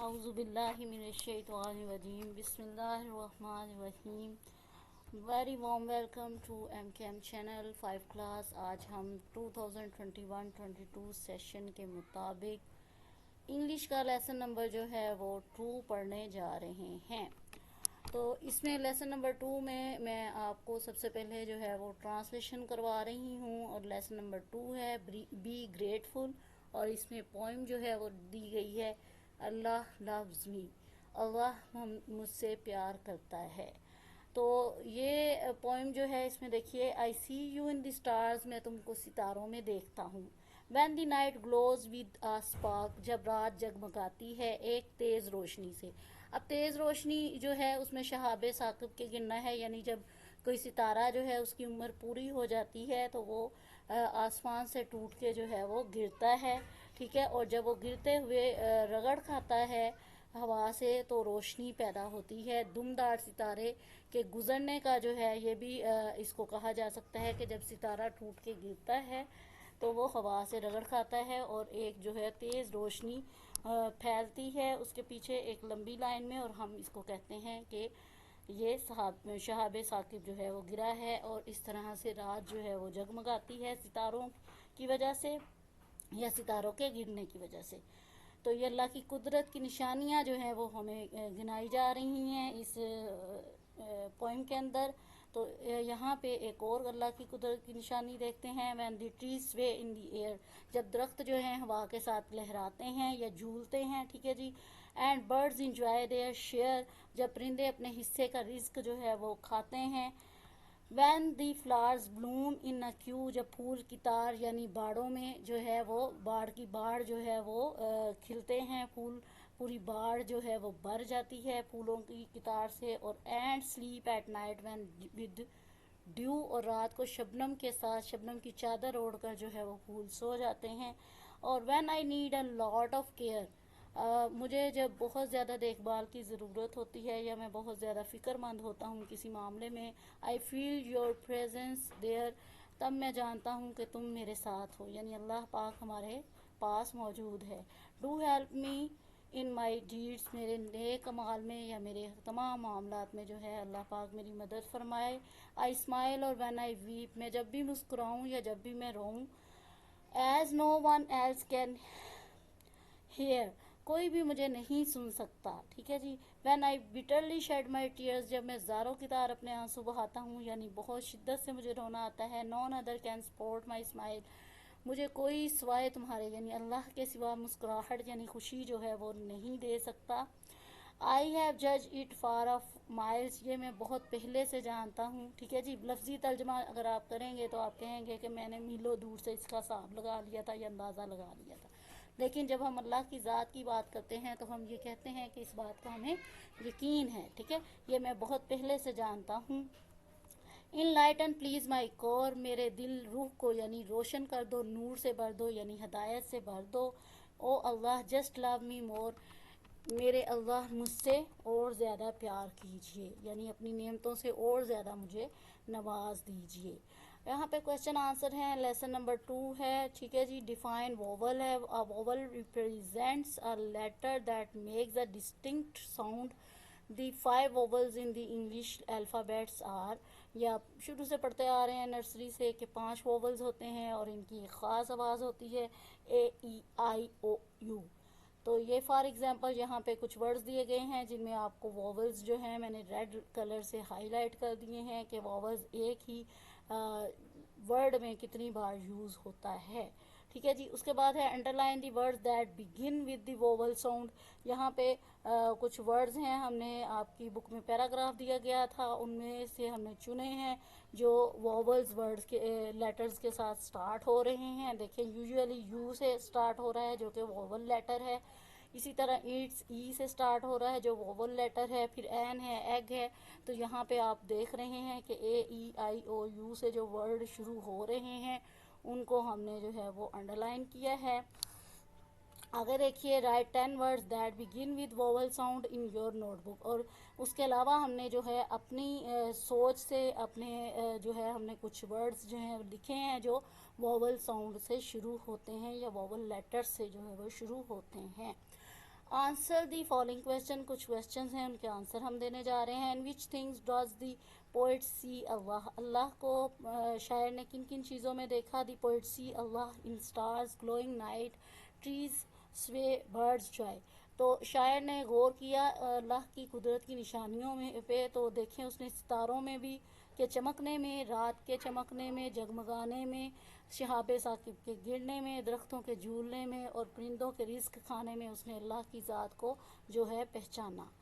Auzubillahiminash-shaytanir-rajim. Bismillahir-rahmanir-rahim. Very warm welcome to MKM channel 5 class. आज हम 2021-22 session के मुताबिक इंग्लिश का लेसन नंबर जो है वो 2 पढ़ने जा रहे हैं। तो इसमें लेसन नंबर 2 में मैं आपको सबसे पहले जो है वो ट्रांसलेशन करवा रही हूँ और लेसन नंबर 2 है बी ग्रेटफुल और इसमें पोइम जो है वो दी गई है अल्लाह लव्स मी, अल्लाह मुझसे प्यार करता है। तो ये पोइम जो है इसमें देखिए, I see you in the stars, मैं तुमको सितारों में देखता हूँ। When the night glows with a spark, जब रात जगमगाती है एक तेज़ रोशनी से। अब तेज़ रोशनी जो है उसमें शहाबे साकिब के गिनना है, यानी जब कोई सितारा जो है उसकी उम्र पूरी हो जाती है तो वो आसमान से टूट के जो है वो गिरता है, ठीक है। और जब वो गिरते हुए रगड़ खाता है हवा से तो रोशनी पैदा होती है। दुमदार सितारे के गुजरने का जो है ये भी इसको कहा जा सकता है कि जब सितारा टूट के गिरता है तो वो हवा से रगड़ खाता है और एक जो है तेज़ रोशनी फैलती है उसके पीछे एक लंबी लाइन में, और हम इसको कहते हैं कि ये शहाबे साकिब जो है वो गिरा है। और इस तरह से रात जो है वो जगमगाती है सितारों की वजह से या सितारों के गिरने की वजह से। तो ये अल्लाह की कुदरत की निशानियाँ जो हैं वो हमें गिनाई जा रही हैं इस पोइम के अंदर। तो यहाँ पे एक और अल्लाह की कुदरत की निशानी देखते हैं। व्हेन द ट्रीज स्वे इन द एयर, जब दरख्त जो हैं हवा के साथ लहराते हैं या झूलते हैं, ठीक है जी। And birds enjoy their share, जब परिंदे अपने हिस्से का रिस्क जो है वो खाते हैं। वैन दी फ्लावर्स ब्लूम इन अ क्यू, जब फूल की तार यानी बाड़ों में जो है वो बाड़ की बाड़ जो है वो खिलते हैं, फूल पूरी बाड़ जो है वो भर जाती है फूलों की कितार से। और and sleep at night when with due, और रात को शबनम के साथ शबनम की चादर ओढ़कर जो है वो फूल सो जाते हैं। और when I need a lot of care, मुझे जब बहुत ज़्यादा देखभाल की ज़रूरत होती है या मैं बहुत ज़्यादा फ़िक्रमंद होता हूँ किसी मामले में, I feel your presence there, तब मैं जानता हूँ कि तुम मेरे साथ हो, यानी अल्लाह पाक हमारे पास मौजूद है। Do help me in my deeds, मेरे नेक अमाल में या मेरे तमाम मामलात में जो है अल्लाह पाक मेरी मदद फरमाए। आई स्माइल और व्हेन आई वीप, मैं जब भी मुस्कुराऊँ या जब भी मैं रोऊँ। As no one else can hear, कोई भी मुझे नहीं सुन सकता, ठीक है जी। When I bitterly shed my tears, जब मैं ज़ारों की तार अपने आंसू बहाता हूँ यानी बहुत शिद्दत से मुझे रोना आता है। None other can support my smile, मुझे कोई सिवाय तुम्हारे यानी अल्लाह के सिवा मुस्कुराहट यानी खुशी जो है वो नहीं दे सकता। आई हैव जज इट फार ऑफ माइल्स, ये मैं बहुत पहले से जानता हूँ, ठीक है जी। लफ्जी तर्जमा अगर आप करेंगे तो आप कहेंगे कि मैंने मीलों दूर से इसका हिसाब लगा लिया था या अंदाज़ा लगा लिया था। लेकिन जब हम अल्लाह की ज़ात की बात करते हैं तो हम ये कहते हैं कि इस बात का हमें यकीन है, ठीक है। ये मैं बहुत पहले से जानता हूँ। In light and please my core, मेरे दिल रूह को यानी रोशन कर दो, नूर से भर दो यानी हदायत से भर दो। ओ अल्लाह जस्ट लव मी मोर, मेरे अल्लाह मुझसे और ज़्यादा प्यार कीजिए यानी अपनी नेमतों से और ज़्यादा मुझे नवाज दीजिए। यहाँ पे क्वेश्चन आंसर है, लेसन नंबर 2 है, ठीक है जी। डिफाइन वोवल है, a vowel represents a letter that makes a distinct sound. The 5 vowels in the English alphabets are, या शुरू से पढ़ते आ रहे हैं नर्सरी से कि 5 वोवल्स होते हैं और इनकी एक ख़ास आवाज़ होती है, ए ई आई ओ यू। तो ये फॉर एग्जांपल यहाँ पे कुछ वर्ड्स दिए गए हैं जिनमें आपको वॉवल्स जो हैं मैंने रेड कलर से हाईलाइट कर दिए हैं कि वॉवल्स एक ही वर्ड में कितनी बार यूज़ होता है, ठीक है जी। उसके बाद है underline the words that begin with the vowel sound. यहाँ पे कुछ वर्ड्स हैं, हमने आपकी बुक में पैराग्राफ दिया गया था उनमें से हमने चुने हैं जो वोवल्स वर्ड्स के लेटर्स के साथ स्टार्ट हो रहे हैं। देखें यूजुअली यू से स्टार्ट हो रहा है जो कि वोवल लेटर है। इसी तरह ईट्स ई से स्टार्ट हो रहा है जो वोवल लेटर है। फिर एन है, एग है। तो यहाँ पे आप देख रहे हैं कि ए ई आई ओ यू से जो वर्ड शुरू हो रहे हैं उनको हमने जो है वो अंडरलाइन किया है। आगे देखिए, right 10 words that begin with vowel sound in your notebook. और उसके अलावा हमने जो है अपनी सोच से अपने जो है हमने कुछ वर्ड्स जो हैं लिखे हैं जो वोवल साउंड से शुरू होते हैं या वोवल लेटर से जो है वो शुरू होते हैं। आंसर दी फॉलोइंग क्वेश्चन, कुछ क्वेश्चंस हैं उनके आंसर हम देने जा रहे हैं। In which things does the poet see Allah, Allah को शायर ने किन किन चीज़ों में देखा। The poet see Allah in stars, glowing night, trees, sway, birds, joy. तो शायर ने गौर किया अल्लाह की कुदरत की निशानियों में पे, तो देखें उसने सितारों में भी के चमकने में, रात के चमकने में, जगमगाने में, शहाबे साकिब के गिरने में, दरख्तों के झूलने में और परिंदों के रिस्क खाने में उसने अल्लाह की ज़ात को जो है पहचाना।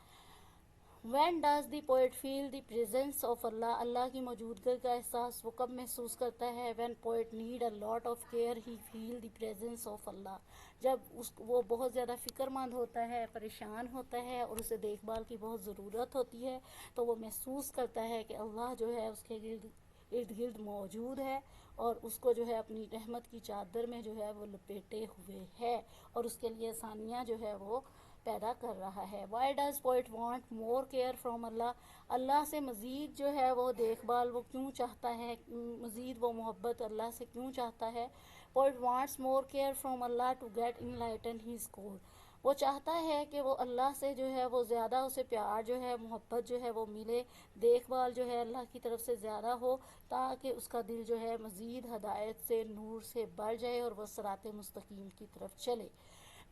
When does the poet feel the presence of Allah? अल्लाह की मौजूदगी का एहसास वो कब महसूस करता है? When poet need a lot of care he feel the presence of Allah. जब वो बहुत ज़्यादा फ़िक्रमंद होता है, परेशान होता है और उसे देखभाल की बहुत ज़रूरत होती है, तो वो महसूस करता है कि अल्लाह जो है उसके इर्द गिर्द मौजूद है और उसको जो है अपनी रहमत की चादर में जो है वो लपेटे हुए है और उसके लिए आसानियाँ जो है वो पैदा कर रहा है। Why does poet want more care from Allah, Allah से मज़ीद जो है वो देखभाल वो क्यों चाहता है, मज़ीद वो मोहब्बत अल्लाह से क्यों चाहता है। Poet wants more care from Allah to get enlighten his core, वो चाहता है कि वो अल्लाह से जो है वो ज़्यादा उसे प्यार जो है मोहब्बत जो है वो मिले, देखभाल जो है अल्लाह की तरफ से ज़्यादा हो, ताकि उसका दिल जो है मज़ीद हदायत से, नूर से बढ़ जाए और वह सिराते मुस्तकीम की तरफ चले।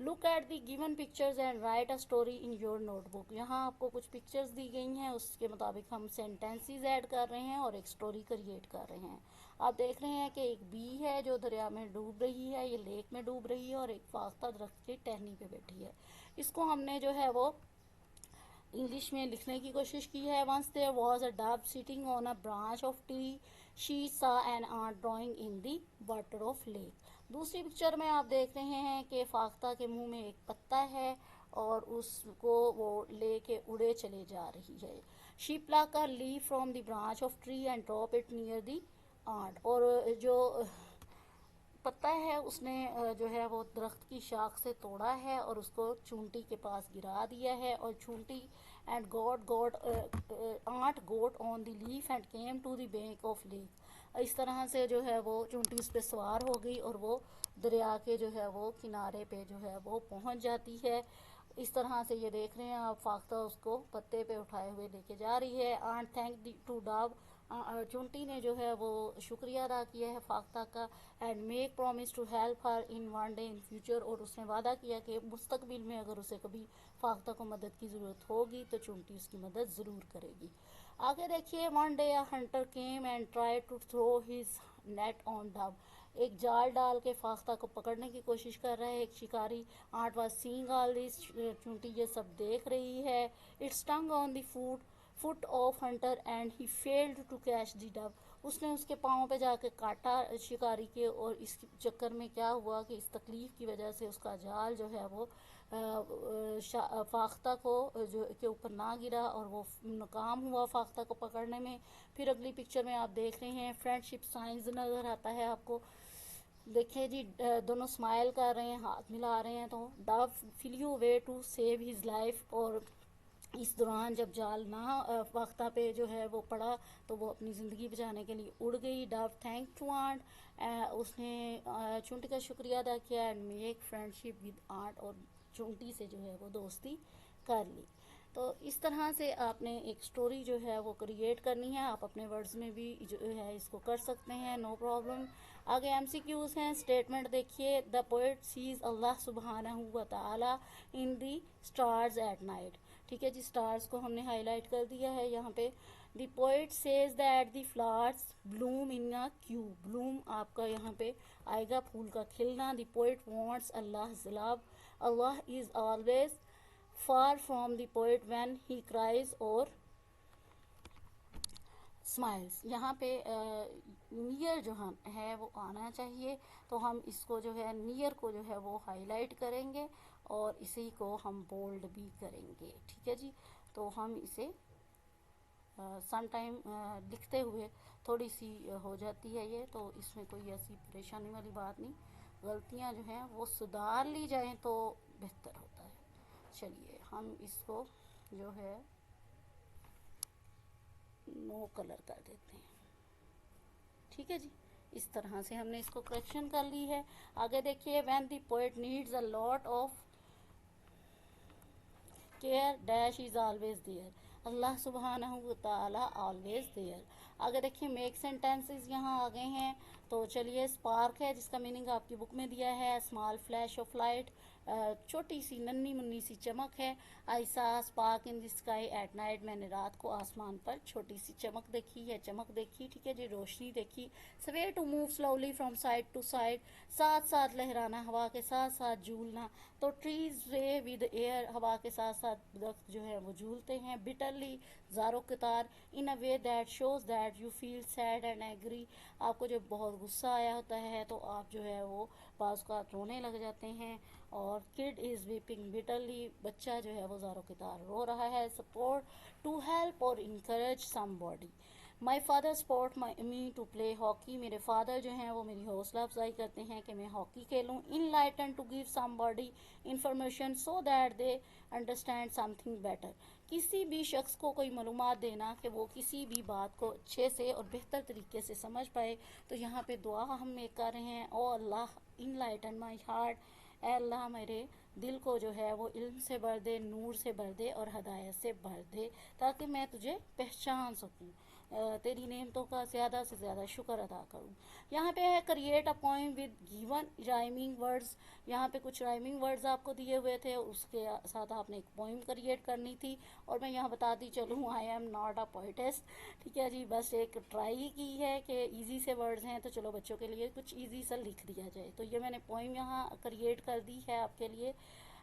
Look at the given pictures and right a story in your notebook, यहाँ आपको कुछ पिक्चर्स दी गई हैं, उसके मुताबिक हम सेंटेंसेस ऐड कर रहे हैं और एक स्टोरी क्रिएट कर रहे हैं। आप देख रहे हैं कि एक बी है जो दरिया में डूब रही है, ये लेक में डूब रही है और एक फाख्ता दरख्त की टहनी पे बैठी है। इसको हमने जो है वो इंग्लिश में लिखने की कोशिश की है। Once there was a dove sitting on a branch of tree, she saw an ant drowning in the water of lake. दूसरी पिक्चर में आप देख रहे हैं कि फाख्ता के मुंह में एक पत्ता है और उसको वो लेके उड़े चले जा रही है। She pluck a leaf from the branch of tree and drop it near the ant, और जो पत्ता है उसने जो है वो दरख्त की शाख से तोड़ा है और उसको चूंटी के पास गिरा दिया है, और चूंटी and got ant got on the leaf and came to the bank of lake. इस तरह से जो है वो चूंटी उस पर सवार हो गई और वो दरिया के जो है वो किनारे पे जो है वो पहुंच जाती है। इस तरह से ये देख रहे हैं आप, फाख्ता उसको पत्ते पे उठाए हुए लेके जा रही है। आंट थैंक टू डव, चुंटी ने जो है वो शुक्रिया अदा किया है फाख्ता का। And make promise to help her in one day in future, और उसने वादा किया कि मुस्तकबिल में अगर उसे कभी फाख्ता को मदद की ज़रूरत होगी तो चुंटी उसकी मदद ज़रूर करेगी। आगे देखिए, one day a hunter came and try to throw his net on dove, एक जाल डाल के फाख्ता को पकड़ने की कोशिश कर रहा है एक शिकारी। Ant was seeing all this, चुंटी ये सब देख रही है। It's stung on the foot of hunter and he failed to catch the dove, उसने उसके पाँव पे जाके काटा शिकारी के, और इस चक्कर में क्या हुआ कि इस तकलीफ की वजह से उसका जाल जो है वो फाख्ता को जो के ऊपर ना गिरा और वो नाकाम हुआ फाख्ता को पकड़ने में। फिर अगली पिक्चर में आप देख रहे हैं फ्रेंडशिप साइंस नज़र आता है आपको। देखिए जी, दोनों स्माइल कर रहे हैं, हाथ मिला रहे हैं। तो dove flew away to save his life, और इस दौरान जब जाल ना फाख्ता पे जो है वो पड़ा तो वो अपनी ज़िंदगी बचाने के लिए उड़ गई। डव थैंक टू आंट, उसने चुंटी का शुक्रिया अदा किया and make friendship with ant, और चुंटी से जो है वो दोस्ती कर ली। तो इस तरह से आपने एक स्टोरी जो है वो क्रिएट करनी है, आप अपने वर्ड्स में भी जो है इसको कर सकते हैं, नो प्रॉब्लम। आगे एमसीक्यूज हैं। स्टेटमेंट देखिए, द पोएट सीज अल्लाह सुब्हानहू व तआला इन दी स्टार्स एट नाइट। ठीक है जी, स्टार्स को हमने हाईलाइट कर दिया है यहाँ पे। The poet says that the flowers Bloom in a Q, Bloom आपका यहाँ पे आएगा फूल का खिलना। The poet wants Allah love, Allah is always far from the poet when he cries और स्माइल्स। यहाँ पे नियर जो हम है वो आना चाहिए, तो हम इसको जो है नियर को जो है वो हाईलाइट करेंगे और इसी को हम बोल्ड भी करेंगे। ठीक है जी, तो हम इसे सम टाइम लिखते हुए थोड़ी सी हो जाती है ये, तो इसमें कोई ऐसी परेशानी वाली बात नहीं, गलतियाँ जो हैं वो सुधार ली जाएं तो बेहतर होता है। चलिए हम इसको जो है नो कलर कर देते हैं। ठीक है जी, इस तरह से हमने इसको करेक्शन कर ली है। आगे देखिए, when the poet needs a lot of care dash is always there, Allah सुब्हानहू व तआला ऑलवेज देयर। अगर देखिए मेक सेंटेंसेस यहाँ आ गए हैं, तो चलिए स्पार्क है जिसका मीनिंग आपकी बुक में दिया है स्मॉल फ्लैश ऑफ लाइट, छोटी सी नन्ही मुन्नी सी चमक है। आई सा spark in the sky at night, मैंने रात को आसमान पर छोटी सी चमक देखी है, चमक देखी, ठीक है जी, रोशनी देखी। Sway to move slowly from side to side, साथ साथ लहराना, हवा के साथ साथ झूलना। तो ट्रीज वे विद एयर, हवा के साथ साथ दरख्त जो है वो झूलते हैं। बिटरली, ज़ारो कतार, in a way that shows that you feel sad and agree, आपको जब बहुत गुस्सा आया होता है तो आप जो है वो बाज़ का रोने लग जाते हैं। और किड इज़ वीपिंग बिटरली, बच्चा जो है वो ज़ारो कतार रो रहा है। सपोर्ट, टू हेल्प और encourage somebody. My father support me to play hockey, मेरे फादर जो हैं वो मेरी हौसला अफजाई करते हैं कि मैं हॉकी खेलूँ। Enlighten, to give somebody information so that they understand something better, किसी भी शख्स को कोई मालूमात देना कि वो किसी भी बात को अच्छे से और बेहतर तरीके से समझ पाए। तो यहाँ पे दुआ हम एक कर रहे हैं, ओ अल्लाह इनलाइटन माई हार्ट, ए अल्लाह मेरे दिल को जो है वो इल्म से भर दे, नूर से भर दे और हदायत से भर दे, ताकि मैं तुझे पहचान सकूं, तेरी नेमतों का ज़्यादा से ज़्यादा शुक्र अदा करूं। यहाँ पे है create a poem with given rhyming words, यहाँ पे कुछ राइमिंग वर्ड्स आपको दिए हुए थे, उसके साथ आपने एक पोएम क्रिएट करनी थी। और मैं यहाँ बताती चलूँ, आई एम नॉट अ पोइटेस्ट, ठीक है जी, बस एक ट्राई की है कि इजी से वर्ड्स हैं तो चलो बच्चों के लिए कुछ इजी सा लिख दिया जाए। तो ये मैंने पोएम यहाँ क्रिएट कर दी है आपके लिए।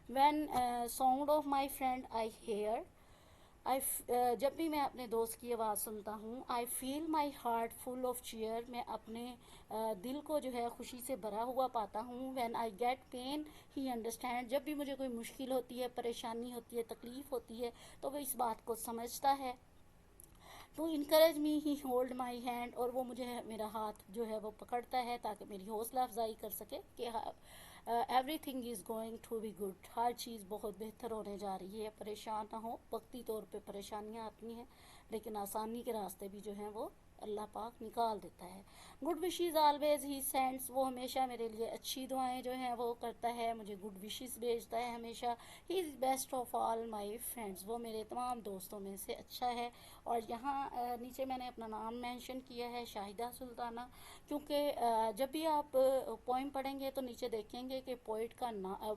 When sound of my friend I hear, जब भी मैं अपने दोस्त की आवाज़ सुनता हूँ, I feel my heart full of cheer, मैं अपने दिल को जो है खुशी से भरा हुआ पाता हूँ। When I get pain he understand, जब भी मुझे कोई मुश्किल होती है, परेशानी होती है, तकलीफ़ होती है, तो वो इस बात को समझता है। To encourage me he hold my hand, और वो मुझे मेरा हाथ जो है वो पकड़ता है ताकि मेरी हौसला अफजाई कर सके कि everything is going to be good, हर चीज़ बहुत बेहतर होने जा रही है, परेशान ना हो। वक्ती तौर पे परेशानियाँ आती हैं, लेकिन आसानी के रास्ते भी जो हैं वो अल्लाह पाक निकाल देता है। Good wishes always he sends, वो हमेशा मेरे लिए अच्छी दुआएं जो हैं वो करता है, मुझे गुड विशेज़ भेजता है हमेशा। He is best of all my friends, वो मेरे तमाम दोस्तों में से अच्छा है। और यहाँ नीचे मैंने अपना नाम मेंशन किया है, शाहिदा सुल्ताना, क्योंकि जब भी आप पोइम पढ़ेंगे तो नीचे देखेंगे कि पोइट का नाम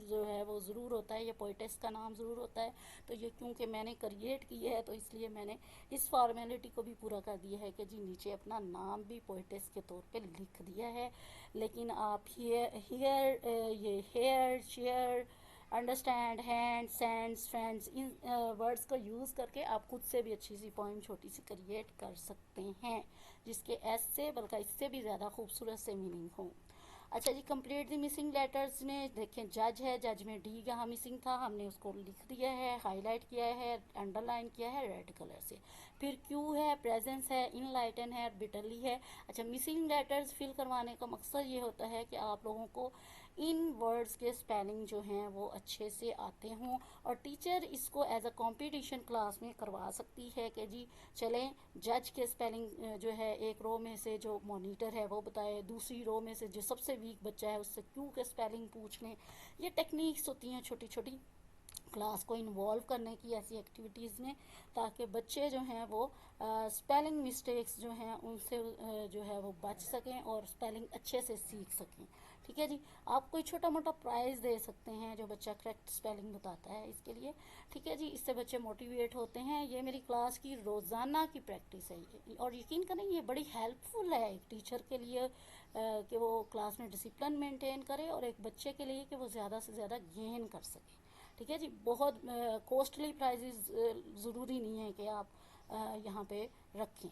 जो है वो ज़रूर होता है, या पोइटेस का नाम ज़रूर होता है। तो ये क्योंकि मैंने क्रिएट की है तो इसलिए मैंने इस फॉर्मेलिटी को भी पूरा कर दिया है कि जी नीचे अपना नाम भी पोइटेस के तौर पे लिख दिया है। लेकिन आप ये here chair understand hand sends friends, in words का यूज़ करके आप खुद से भी अच्छी सी पोइम छोटी सी क्रिएट कर सकते हैं, जिसके एस से बल्कि इससे भी ज़्यादा खूबसूरत से मीनिंग हो। अच्छा जी, कंप्लीट द मिसिंग लेटर्स में देखें, जज है, जज में डी यहाँ मिसिंग था, हमने उसको लिख दिया है, हाईलाइट किया है, अंडरलाइन किया है रेड कलर से। फिर क्यू है, प्रेजेंस है, इनलाइटन है, बिटरली है। अच्छा, मिसिंग लेटर्स फिल करवाने का मकसद ये होता है कि आप लोगों को इन वर्ड्स के स्पेलिंग जो हैं वो अच्छे से आते हों, और टीचर इसको एज अ कंपटीशन क्लास में करवा सकती है कि जी चलें जज के स्पेलिंग जो है एक रो में से जो मॉनिटर है वो बताए, दूसरी रो में से जो सबसे वीक बच्चा है उससे क्यू के स्पेलिंग पूछ लें। ये टेक्निक्स होती हैं छोटी छोटी क्लास को इन्वॉल्व करने की ऐसी एक्टिविटीज़ में, ताकि बच्चे जो हैं वो स्पेलिंग मिस्टेक्स जो हैं उनसे जो है वो बच सकें और स्पेलिंग अच्छे से सीख सकें। ठीक है जी, आप कोई छोटा मोटा प्राइज़ दे सकते हैं जो बच्चा करेक्ट स्पेलिंग बताता है इसके लिए। ठीक है जी, इससे बच्चे मोटिवेट होते हैं। ये मेरी क्लास की रोज़ाना की प्रैक्टिस है ये, और यकीन करें ये बड़ी हेल्पफुल है एक टीचर के लिए कि वो क्लास में डिसिप्लिन मेंटेन करे, और एक बच्चे के लिए कि वो ज़्यादा से ज़्यादा गेन कर सके। ठीक है जी, बहुत कॉस्टली प्राइजेस ज़रूरी नहीं है कि आप यहाँ पे रखें।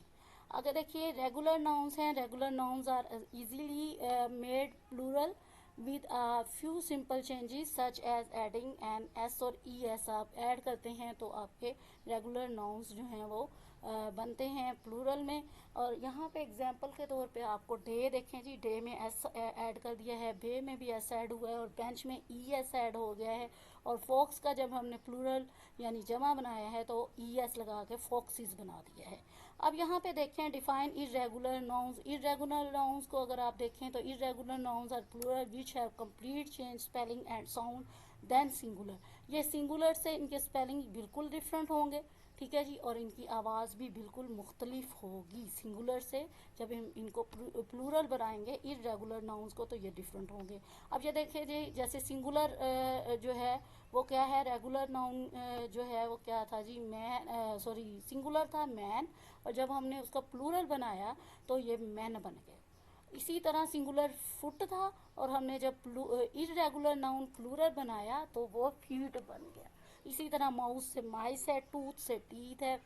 अगर देखिए रेगुलर नाउन्स हैं, regular nouns are easily made plural with a few simple changes such as adding an S और ई एस, आप ऐड करते हैं तो आपके रेगुलर नाउन्स जो हैं वो बनते हैं प्लूरल में। और यहाँ पे एग्जांपल के तौर पे आपको डे देखें जी, डे में एस ऐड कर दिया है, बे में भी एस ऐड हुआ है, और बेंच में ई एस ऐड हो गया है। और फॉक्स का जब हमने प्लूरल यानी जमा बनाया है तो ई एस लगा के फॉक्सिस बना दिया है। अब यहाँ पे देखें define irregular nouns, irregular nouns को अगर आप देखें तो irregular nouns are plural which have complete change spelling and sound than singular. ये सिंगुलर से इनके स्पेलिंग बिल्कुल डिफरेंट होंगे, ठीक है जी, और इनकी आवाज़ भी बिल्कुल मुख्तलिफ होगी सिंगुलर से। जब इनको प्लूरल बनाएंगे इर्रेगुलर नाउन्स को तो ये डिफरेंट होंगे। अब ये देखिए जी, जैसे सिंगुलर जो है वो क्या है, रेगुलर नाउन जो है वो क्या था जी, मैन, सॉरी सिंगुलर था मैन, और जब हमने उसका प्लूरल बनाया तो ये मैन बन गए। इसी तरह सिंगुलर फुट था, और हमने जब इरेगुलर नाउन प्लूरल बनाया तो वो फीट बन गया। इसी तरह माउस से माइस है, टूथ से टीथ है,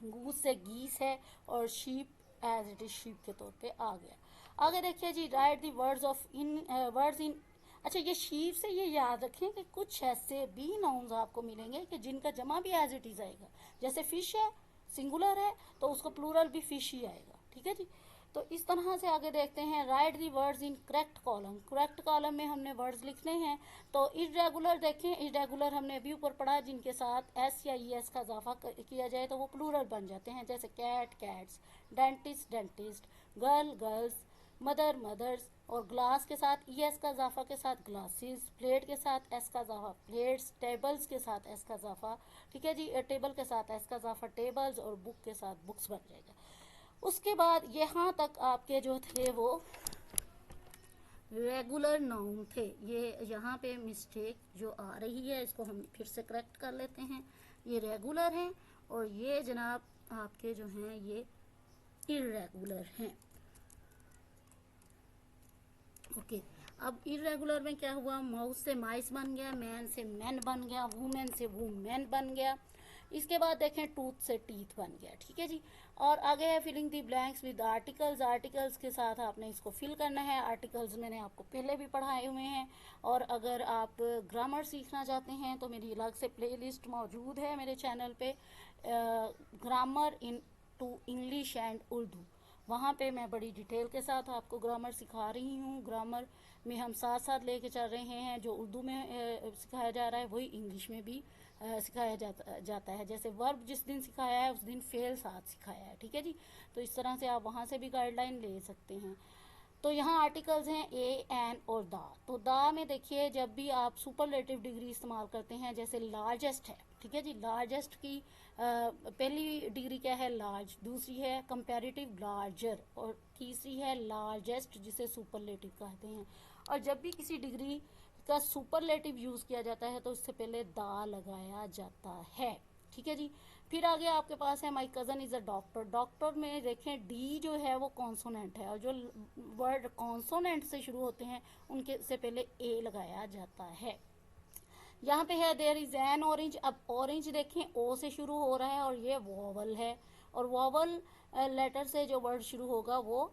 गूस से गीस है, और sheep as it is sheep के तौर पे आ गया। आगे देखिए जी, right the words of in words in. अच्छा, ये शीप से ये याद रखें कि कुछ ऐसे भी नाउन्स आपको मिलेंगे कि जिनका जमा भी एज इट इज आएगा। जैसे फिश है, सिंगुलर है तो उसका प्लूरल भी फिश ही आएगा, ठीक है जी। तो इस तरह से आगे देखते हैं, right the words in correct column. Correct column में हमने वर्ड्स लिखने हैं। तो इरेगुलर देखें, इरेगुलर हमने अभी ऊपर पढ़ा, जिनके साथ एस या ई एस का इजाफा किया जाए तो वो प्लूरल बन जाते हैं, जैसे cat cats, dentist dentist, girl girls, mother mothers, और ग्लास के साथ ई एस का इजाफा के साथ ग्लासेस, प्लेट के साथ एस का इजाफा प्लेट्स, टेबल्स के साथ एस का इजाफा, ठीक है जी, टेबल के साथ एस का इजाफा टेबल्स, और बुक के साथ बुक्स बन जाएगा। उसके बाद यहाँ तक आपके जो थे वो रेगुलर नाउन थे। ये यहाँ पे मिस्टेक जो आ रही है इसको हम फिर से करेक्ट कर लेते हैं। ये रेगुलर हैं और ये जनाब आपके जो हैं ये इरेगुलर हैं। ओके, अब इरेगुलर में क्या हुआ, माउस से माइस बन गया, मैन से मैन बन गया, वुमेन से वुमेन बन गया। इसके बाद देखें टूथ से टीथ बन गया, ठीक है जी। और आगे है filling the blanks with articles. Articles के साथ आपने इसको फिल करना है। आर्टिकल्स मैंने आपको पहले भी पढ़ाए हुए हैं, और अगर आप ग्रामर सीखना चाहते हैं तो मेरी अलग से प्लेलिस्ट मौजूद है मेरे चैनल पे, grammar into English and Urdu. वहाँ पे मैं बड़ी डिटेल के साथ आपको ग्रामर सिखा रही हूँ। ग्रामर में हम साथ साथ लेके चल रहे हैं, जो उर्दू में सिखाया जा रहा है वही इंग्लिश में भी सिखाया जाता है। जैसे वर्ब जिस दिन सिखाया है उस दिन फेल साथ सिखाया है, ठीक है जी। तो इस तरह से आप वहाँ से भी गाइडलाइन ले सकते हैं। तो यहाँ आर्टिकल्स हैं ए, एन और दा। तो दा में देखिए, जब भी आप सुपरलेटिव डिग्री इस्तेमाल करते हैं, जैसे लार्जेस्ट है, ठीक है जी, लार्जेस्ट की पहली डिग्री क्या है, लार्ज, दूसरी है कंपैरेटिव लार्जर, और तीसरी है लार्जेस्ट जिसे सुपरलेटिव कहते हैं। और जब भी किसी डिग्री का सुपरलेटिव यूज़ किया जाता है तो उससे पहले दा लगाया जाता है, ठीक है जी। फिर आगे आपके पास है my cousin is a doctor. Doctor में देखें डी जो है वो कॉन्सोनेंट है, और जो वर्ड कॉन्सोनेंट से शुरू होते हैं उनके से पहले ए लगाया जाता है। यहाँ पे है देयर इज एन ऑरेंज। अब ऑरेंज देखें ओ से शुरू हो रहा है और ये वॉवल है, और वॉवल लेटर से जो वर्ड शुरू होगा वो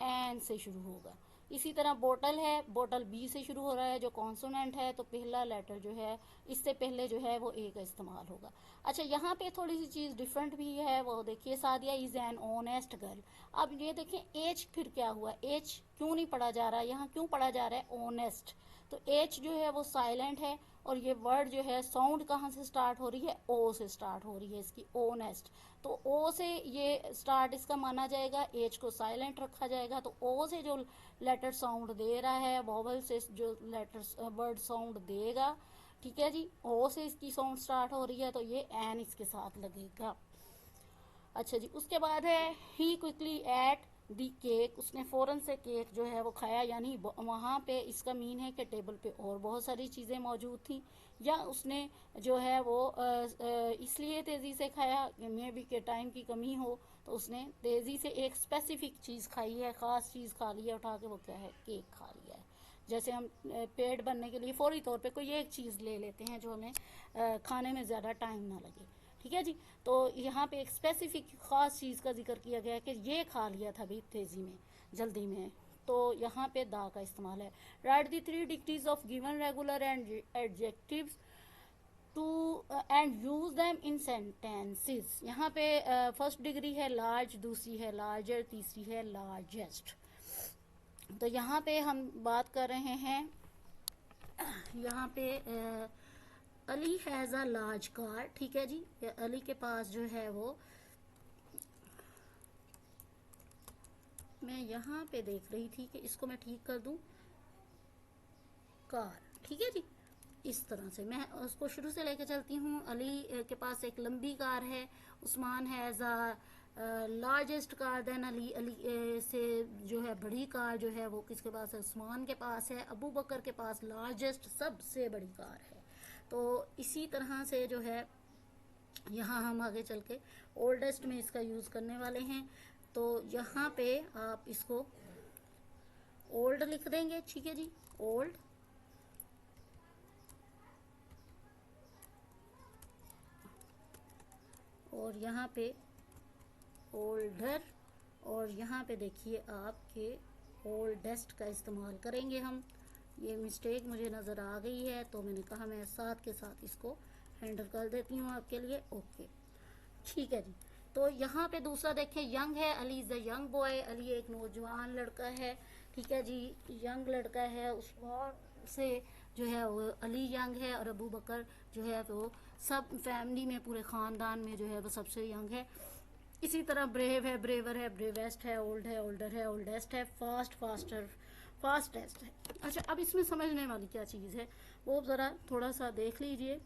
एन से शुरू होगा। इसी तरह बोतल है, बोतल बी से शुरू हो रहा है जो कॉन्सोनेंट है, तो पहला लेटर जो है इससे पहले जो है वो ए का इस्तेमाल होगा। अच्छा, यहाँ पे थोड़ी सी चीज़ डिफरेंट भी है, वो देखिए, Sadia is an honest girl. अब ये देखें एच फिर क्या हुआ, एच क्यों नहीं पढ़ा जा रहा है, यहाँ क्यों पढ़ा जा रहा है ऑनेस्ट। तो एच जो है वो साइलेंट है, और ये वर्ड जो है साउंड कहाँ से स्टार्ट हो रही है, ओ से स्टार्ट हो रही है इसकी, ओनेस्ट। तो ओ से ये स्टार्ट इसका माना जाएगा, एच को साइलेंट रखा जाएगा। तो ओ से जो लेटर साउंड दे रहा है, वॉवल से जो लेटर वर्ड साउंड देगा, ठीक है जी, ओ से इसकी साउंड स्टार्ट हो रही है तो ये एन इसके साथ लगेगा। अच्छा जी, उसके बाद है ही क्विकली एट दी केक। उसने फ़ौरन से केक जो है वो खाया, यानी वहाँ पे इसका मीन है कि टेबल पे और बहुत सारी चीज़ें मौजूद थी, या उसने जो है वो इसलिए तेज़ी से खाया, मे भी के टाइम की कमी हो, तो उसने तेज़ी से एक स्पेसिफिक चीज़ खाई है, ख़ास चीज़ खा ली है, उठा के वो क्या है, केक खा लिया है। जैसे हम पेट भरने के लिए फौरी तौर पे कोई एक चीज़ ले लेते हैं जो हमें खाने में ज़्यादा टाइम ना लगे, ठीक है जी। तो यहाँ पे एक स्पेसिफिक खास चीज़ का जिक्र किया गया है कि ये खा लिया था भी तेज़ी में, जल्दी में, तो यहाँ पे दा का इस्तेमाल है। Write the 3 degrees of given regular and adjectives to and use them in sentences. यहाँ पे फर्स्ट डिग्री है लार्ज, दूसरी है लार्जर, तीसरी है लार्जेस्ट। तो यहाँ पे हम बात कर रहे हैं, यहाँ पे Ali has a large car, ठीक है जी, अली के पास जो है वो, मैं यहाँ पे देख रही थी कि इसको मैं ठीक कर दूं, कार, ठीक है जी। इस तरह से मैं उसको शुरू से लेकर चलती हूँ। अली के पास एक लंबी कार है। Usman has largest car than Ali. Ali से जो है बड़ी कार जो है वो किसके पास है? उस्मान के पास है। अबू बकर के पास लार्जेस्ट सबसे बड़ी कार है। तो इसी तरह से जो है यहाँ हम आगे चल के ओल्डेस्ट में इसका यूज़ करने वाले हैं। तो यहाँ पे आप इसको ओल्ड लिख देंगे, ठीक है जी, ओल्ड। और यहाँ पे ओल्डर, और यहाँ पे देखिए आपके ओल्डेस्ट का इस्तेमाल करेंगे हम। ये मिस्टेक मुझे नज़र आ गई है तो मैंने कहा मैं साथ के साथ इसको हैंडल कर देती हूँ आपके लिए। ओके, ठीक है जी। तो यहाँ पे दूसरा देखें, यंग है। Ali is a young boy. Ali एक नौजवान लड़का है, ठीक है जी, यंग लड़का है। उस्मान से जो है वो अली यंग है, और अबू बकर जो है वो सब फैमिली में पूरे ख़ानदान में जो है वो सबसे यंग है। इसी तरह ब्रेव है, ब्रेवर है, ब्रेवेस्ट है, ओल्ड है, ओल्डर है, ओल्डेस्ट है, फास्ट, फास्टर, फास्टेस्ट है। अच्छा, अब इसमें समझने वाली क्या चीज़ है वो ज़रा थोड़ा सा देख लीजिए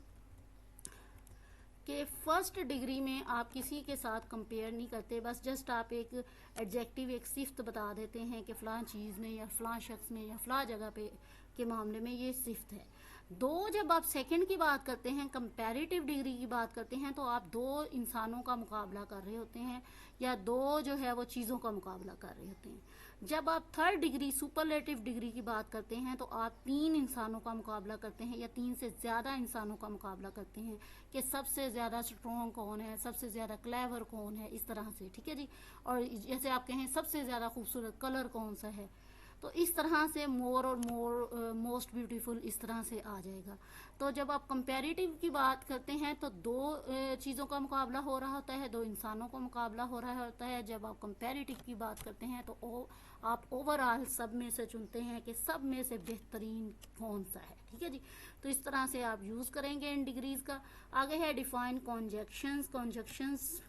कि फर्स्ट डिग्री में आप किसी के साथ कंपेयर नहीं करते, बस जस्ट आप एक एडजेक्टिव, एक सिफ्त बता देते हैं कि फ़लाँ चीज़ में या फ़लाँ शख्स में या फ़लाँ जगह पे के मामले में ये सिफ्त है। दो, जब आप सेकंड की बात करते हैं, कंपैरेटिव डिग्री की बात करते हैं, तो आप दो इंसानों का मुकाबला कर रहे होते हैं या दो जो है वो चीज़ों का मुकाबला कर रहे होते हैं। जब आप थर्ड डिग्री, सुपरलेटिव डिग्री की बात करते हैं, तो आप तीन इंसानों का मुकाबला करते हैं या तीन से ज़्यादा इंसानों का मुकाबला करते हैं कि सबसे ज़्यादा स्ट्रॉन्ग कौन है, सबसे ज़्यादा क्लेवर कौन है, इस तरह से, ठीक है जी। और जैसे आप कहें सबसे ज़्यादा खूबसूरत कलर कौन सा है, तो इस तरह से मोर और मोर, मोस्ट ब्यूटीफुल, इस तरह से आ जाएगा। तो जब आप कंपैरेटिव की बात करते हैं तो दो चीज़ों का मुकाबला हो रहा होता है, दो इंसानों का मुकाबला हो रहा होता है। जब आप कंपैरेटिव की बात करते हैं तो आप ओवरऑल सब में से चुनते हैं कि सब में से बेहतरीन कौन सा है, ठीक है जी। तो इस तरह से आप यूज़ करेंगे इन डिग्रीज का। आगे है define conjunctions. Conjunctions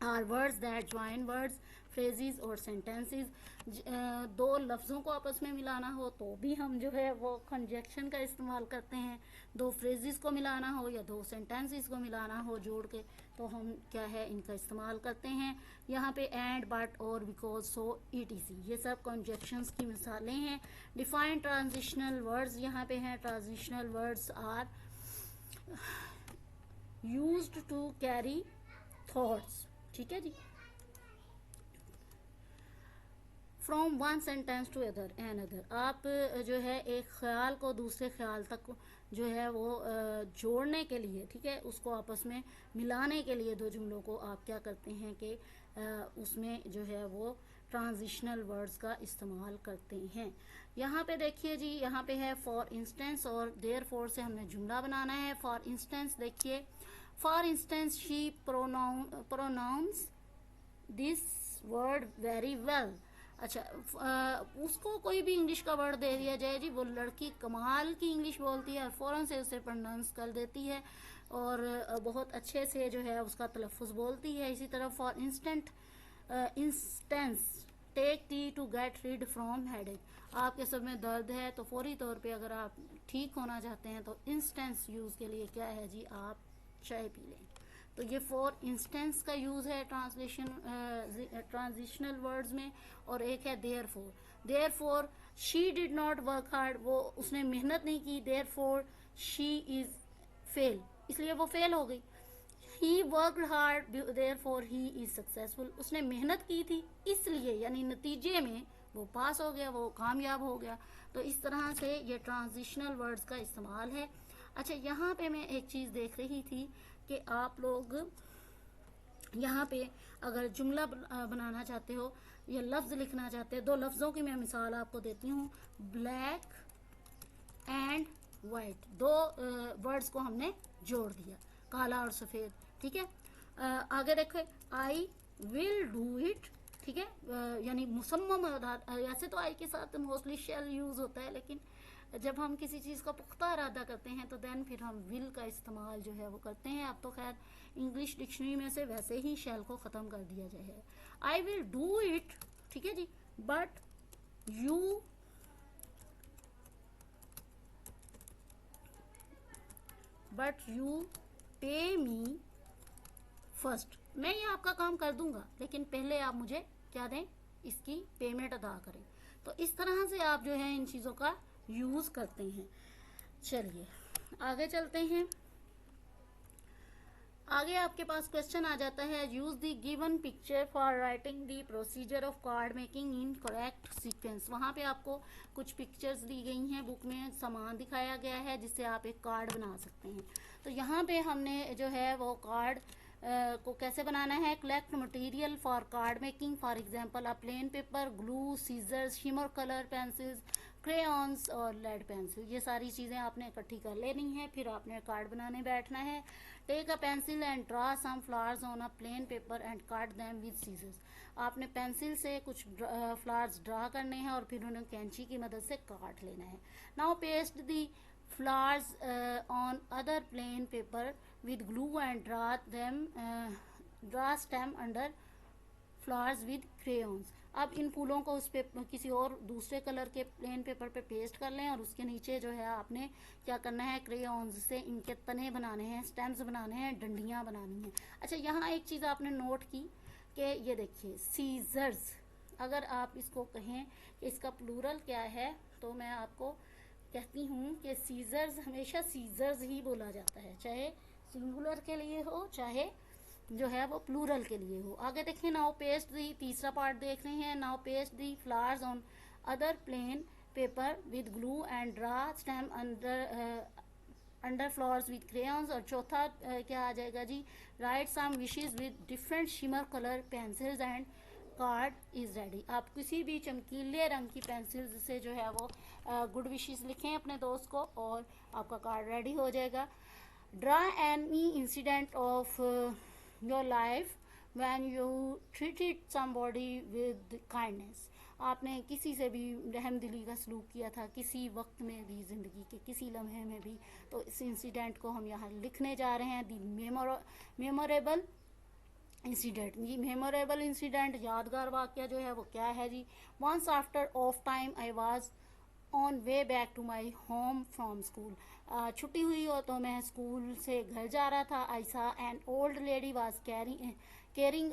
are words that join words, phrases और सेंटेंसेस। दो लफ्ज़ों को आपस में मिलाना हो तो भी हम जो है वो कंजक्शन का इस्तेमाल करते हैं। दो फ्रेजेस को मिलाना हो या दो सेंटेंसेस को मिलाना हो जोड़ के, तो हम क्या है इनका इस्तेमाल करते हैं। यहाँ पे एंड, बट, और, बिकॉज, सो, etc, ये सब कंजक्शंस की मिसालें हैं। डिफाइन ट्रांजिशनल वर्ड्स, यहाँ पे हैं transitional words are used to carry thoughts, ठीक है जी, from one sentence to other. आप जो है एक ख्याल को दूसरे ख्याल तक जो है वो जोड़ने के लिए, ठीक है, उसको आपस में मिलाने के लिए दो जुमलों को आप क्या करते हैं कि उसमें जो है वो ट्रांजिशनल वर्ड्स का इस्तेमाल करते हैं। यहाँ पे देखिए जी, यहाँ पे है फॉर इंस्टेंस और देयर फोर से हमने जुमला बनाना है। फॉर इंस्टेंस देखिए, for instance she pronounce this word very well. अच्छा, उसको कोई भी इंग्लिश का वर्ड दे दिया जाए जी, वो लड़की कमाल की इंग्लिश बोलती है और फ़ौरन से उसे प्रोनाउंस कर देती है और बहुत अच्छे से जो है उसका तलफ़ुज़ बोलती है। इसी तरह for instance take tea to get rid from headache. आपके सर में दर्द है तो फौरी तौर पे अगर आप ठीक होना चाहते हैं तो इंस्टेंस यूज़ के लिए क्या है जी, आप चाय पी लें। तो ये फॉर इंस्टेंस का यूज़ है ट्रांजिशनल वर्ड्स में। और एक है therefore. Therefore she did not work hard, वो उसने मेहनत नहीं की। Therefore she is fail, इसलिए वो फेल हो गई। He worked hard, therefore he is successful, उसने मेहनत की थी इसलिए, यानी नतीजे में वो पास हो गया, वो कामयाब हो गया। तो इस तरह से ये ट्रांजिशनल वर्ड्स का इस्तेमाल है। अच्छा, यहाँ पे मैं एक चीज़ देख रही थी कि आप लोग यहाँ पे अगर जुमला बनाना चाहते हो या लफ्ज़ लिखना चाहते हो, दो लफ्ज़ों की मैं मिसाल आपको देती हूँ। ब्लैक एंड वाइट, दो वर्ड्स को हमने जोड़ दिया, काला और सफ़ेद, ठीक है। आगे देखो, आई विल डू इट, ठीक है, यानी मुसम्मम ऐसे तो आई के साथ मोस्टली शेल यूज़ होता है, लेकिन जब हम किसी चीज़ का पुख्ता इरादा करते हैं तो देन फिर हम विल का इस्तेमाल जो है वो करते हैं। अब तो खैर इंग्लिश डिक्शनरी में से वैसे ही शेल को ख़त्म कर दिया जाए। आई विल डू इट, ठीक है जी, बट यू बट यू पे मी फर्स्ट। मैं ये आपका काम कर दूंगा, लेकिन पहले आप मुझे क्या दें, इसकी पेमेंट अदा करें। तो इस तरह से आप जो है इन चीज़ों का यूज़ करते हैं। चलिए आगे चलते हैं। आगे आपके पास क्वेश्चन आ जाता है, use the given picture for writing the procedure of card making in correct sequence. वहाँ पे आपको कुछ पिक्चर्स दी गई हैं, बुक में सामान दिखाया गया है जिससे आप एक कार्ड बना सकते हैं। तो यहाँ पे हमने जो है वो कार्ड को कैसे बनाना है, collect material for card making, for example a plain paper, glue, scissors, shimmer colour pencils, crayons और लेड पेंसिल। ये सारी चीज़ें आपने इकट्ठी कर लेनी है, फिर आपने कार्ड बनाने बैठना है। Take a pencil and draw some flowers on a plain paper and cut them with scissors. आपने पेंसिल से कुछ फ्लावर्स ड्रा करने हैं और फिर उन्हें कैंची की मदद से काट लेना है। Now paste the flowers on other plain paper with glue and draw stem under flowers with crayons। अब इन फूलों को उस पे किसी और दूसरे कलर के प्लेन पेपर पे पेस्ट कर लें और उसके नीचे जो है आपने क्या करना है, क्रेयॉन्स से इनके तने बनाने हैं, स्टेम्स बनाने हैं, डंडियां बनानी हैं। अच्छा, यहाँ एक चीज़ आपने नोट की कि ये देखिए सीजर्स, अगर आप इसको कहें कि इसका प्लूरल क्या है, तो मैं आपको कहती हूँ कि सीजर्स हमेशा सीजर्स ही बोला जाता है, चाहे सिंगुलर के लिए हो चाहे जो है वो प्लूरल के लिए हो। आगे देखिए, नाउ पेस्ट दी, तीसरा पार्ट देख रहे हैं, now paste the flowers on other plain paper with glue and draw stem under flowers with crayons. और चौथा क्या आ जाएगा जी, write some wishes with different shimmer colour pencils and card is ready. आप किसी भी चमकीले रंग की पेंसिल से जो है वो गुड विशेस लिखें अपने दोस्त को और आपका कार्ड रेडी हो जाएगा। Draw any incident of your life when you treated somebody with kindness. आपने किसी से भी रहमदिली का सलूक किया था किसी वक्त में भी, ज़िंदगी के किसी लम्हे में भी, तो इस इंसिडेंट को हम यहाँ लिखने जा रहे हैं। दी मेमोरेबल इंसिडेंट जी, मेमोरेबल इंसिडेंट, यादगार वाक्य जो है वो क्या है जी, once after of time I was on way back to my home from school. छुट्टी हुई हो तो मैं स्कूल से घर जा रहा था। आई सा an old lady was carrying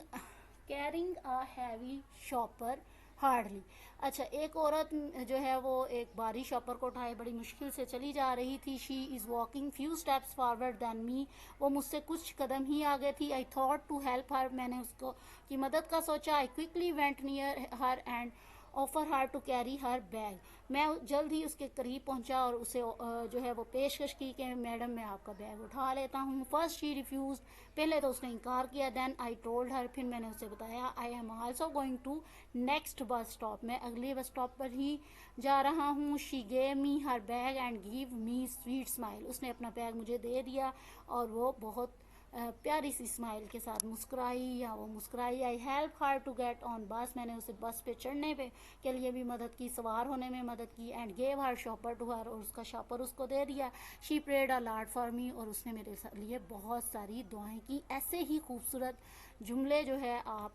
a heavy shopper hardly. अच्छा, एक औरत जो है वो एक भारी शॉपर को उठाए बड़ी मुश्किल से चली जा रही थी। She is walking few steps forward than me. वो मुझसे कुछ कदम ही आगे थी। I thought to help her. मैंने उसको की मदद का सोचा। I quickly went near her and offer her to carry her bag. मैं जल्द ही उसके करीब पहुंचा और उसे जो है वो पेशकश की कि मैडम मैं आपका बैग उठा लेता हूँ। फर्स्ट शी रिफ्यूज, पहले तो उसने इनकार किया। देन आई टोल्ड हर, फिर मैंने उसे बताया I am also going to next bus stop, मैं अगले बस स्टॉप पर ही जा रहा हूँ। She gave me her bag and give me sweet smile. उसने अपना बैग मुझे दे दिया और वो बहुत प्यारी सी स्माइल के साथ मुस्कुराई या वो मुस्कुराई। I help her to get on bus, मैंने उसे बस पे चढ़ने पे के लिए भी मदद की, सवार होने में मदद की। And gave her shopper to her, और उसका शॉपर उसको दे दिया। She prayed a lot for me, और उसने मेरे लिए बहुत सारी दुआएं की। ऐसे ही खूबसूरत जुमले जो है आप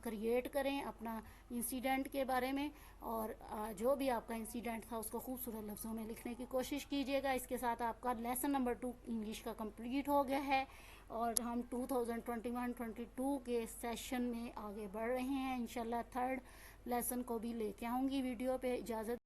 क्रिएट करें अपना इंसिडेंट के बारे में, और जो भी आपका इंसिडेंट था उसको खूबसूरत लफ्ज़ों में लिखने की कोशिश कीजिएगा। इसके साथ आपका लेसन नंबर 2 इंग्लिश का कंप्लीट हो गया है और हम 2021-22 के सेशन में आगे बढ़ रहे हैं। इंशाल्लाह थर्ड लेसन को भी लेके आऊँगी वीडियो पे। इजाज़त